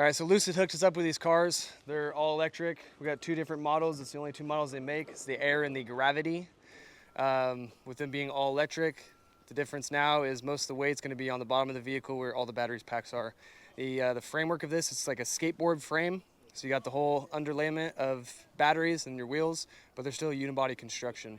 All right, so Lucid hooked us up with these cars. They're all electric. We got 2 different models. It's the only 2 models they make. It's the Air and the Gravity. With them being all electric, the difference now is most of the weight's going to be on the bottom of the vehicle where all the batteries packs are. The framework of this, it's like a skateboard frame. So you got the whole underlayment of batteries and your wheels, but they're still a unibody construction.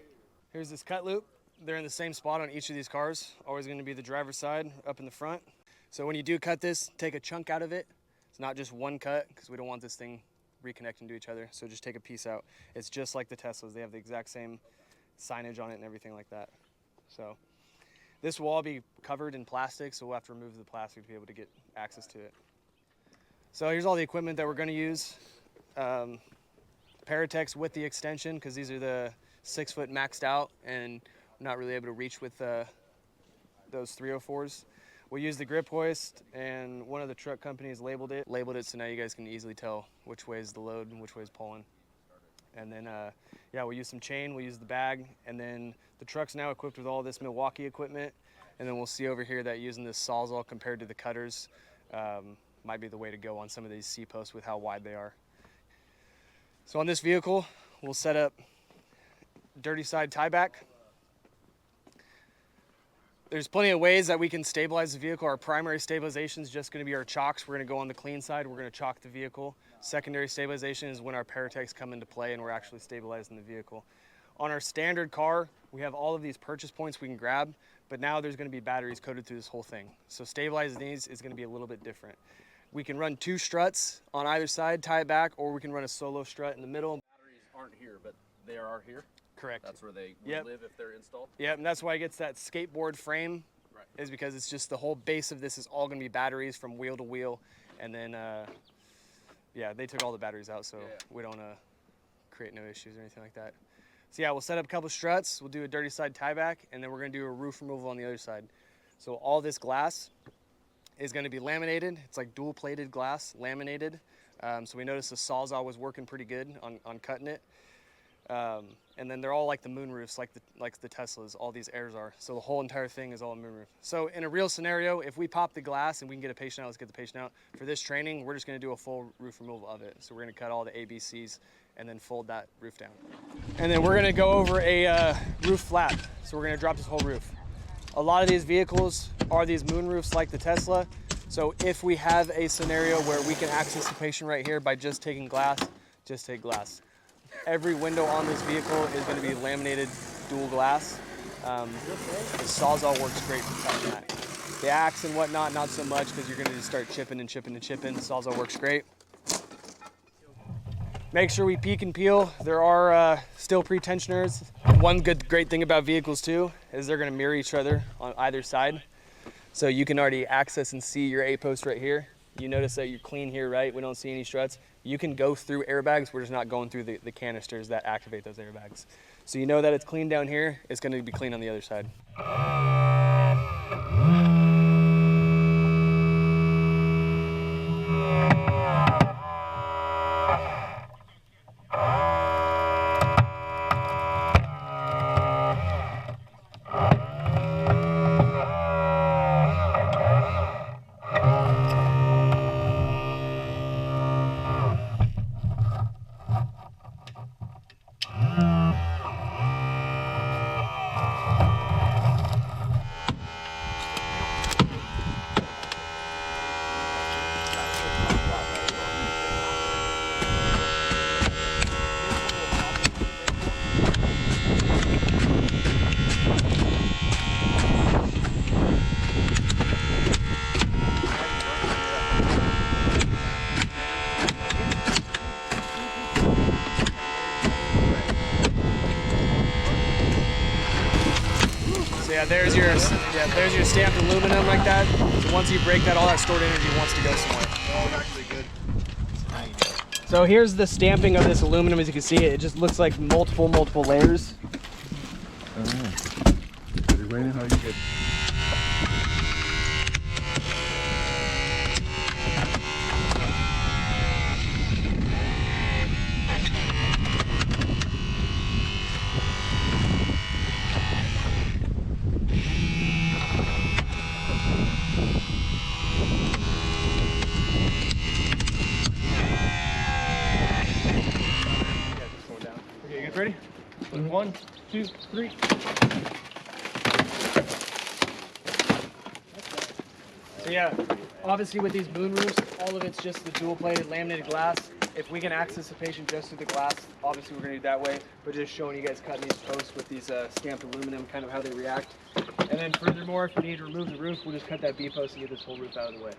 Here's this cut loop. They're in the same spot on each of these cars. Always going to be the driver's side up in the front. So when you do cut this, take a chunk out of it. It's not just one cut because we don't want this thing reconnecting to each other. So just take a piece out. It's just like the Teslas. They have the exact same signage on it and everything like that. So this will all be covered in plastic, so we'll have to remove the plastic to be able to get access to it. So here's all the equipment that we're going to use. Paratex with the extension, because these are the 6-foot maxed out and we're not really able to reach with those 304s. We'll use the grip hoist, and one of the truck companies labeled it so now you guys can easily tell which way is the load and which way is pulling. And then, yeah, we'll use some chain, we'll use the bag, and then the truck's now equipped with all this Milwaukee equipment, and then we'll see over here that using this Sawzall compared to the cutters might be the way to go on some of these C-posts with how wide they are. So on this vehicle, we'll set up dirty side tie back. There's plenty of ways that we can stabilize the vehicle. Our primary stabilization is just going to be our chocks. We're going to go on the clean side. We're going to chalk the vehicle. Secondary stabilization is when our Paratex come into play and we're actually stabilizing the vehicle. On our standard car, we have all of these purchase points we can grab, but now there's going to be batteries coated through this whole thing. So stabilizing these is going to be a little bit different. We can run 2 struts on either side, tie it back, or we can run a solo strut in the middle. Batteries aren't here, but they are here? Correct. That's where they live if they're installed? Yep, and that's why it gets that skateboard frame, right, is because it's just the whole base of this is all going to be batteries from wheel to wheel. And then, yeah, they took all the batteries out, so we don't create no issues or anything like that. So yeah, we'll set up a couple struts, we'll do a dirty side tie back, and then we're going to do a roof removal on the other side. So all this glass is going to be laminated. It's like dual plated glass, laminated. So we noticed the Sawzall was working pretty good on cutting it. And then they're all like the moonroofs, like the Teslas, all these Airs are. So the whole entire thing is all a moonroof. So in a real scenario, if we pop the glass and we can get a patient out, let's get the patient out. For this training, we're just gonna do a full roof removal of it. So we're gonna cut all the ABCs and then fold that roof down. And then we're gonna go over a roof flap. So we're gonna drop this whole roof. A lot of these vehicles are these moonroofs like the Tesla. So if we have a scenario where we can access the patient right here by just taking glass, just take glass. Every window on this vehicle is going to be laminated dual glass. The Sawzall works great for cutting that. The axe and whatnot, not so much, because you're going to just start chipping and chipping and chipping. The Sawzall works great. Make sure we peek and peel. There are still pre-tensioners. One great thing about vehicles too is they're going to mirror each other on either side. So you can already access and see your A-post right here. You notice that you're clean here, right? We don't see any struts. You can go through airbags. We're just not going through the canisters that activate those airbags. So you know that it's clean down here. It's going to be clean on the other side. Yeah, there's your stamped aluminum like that. So once you break that, all that stored energy wants to go somewhere. Oh, actually good. So here's the stamping of this aluminum. As you can see, it just looks like multiple layers. Oh. Raining, how you get? ready? 1, 2, 3. So yeah, obviously with these moon roofs, all of it's just the dual-plated laminated glass. If we can access the patient just through the glass, obviously we're gonna do it that way. But just showing you guys cutting these posts with these stamped aluminum, kind of how they react. And then furthermore, if we need to remove the roof, we'll just cut that B post and get this whole roof out of the way.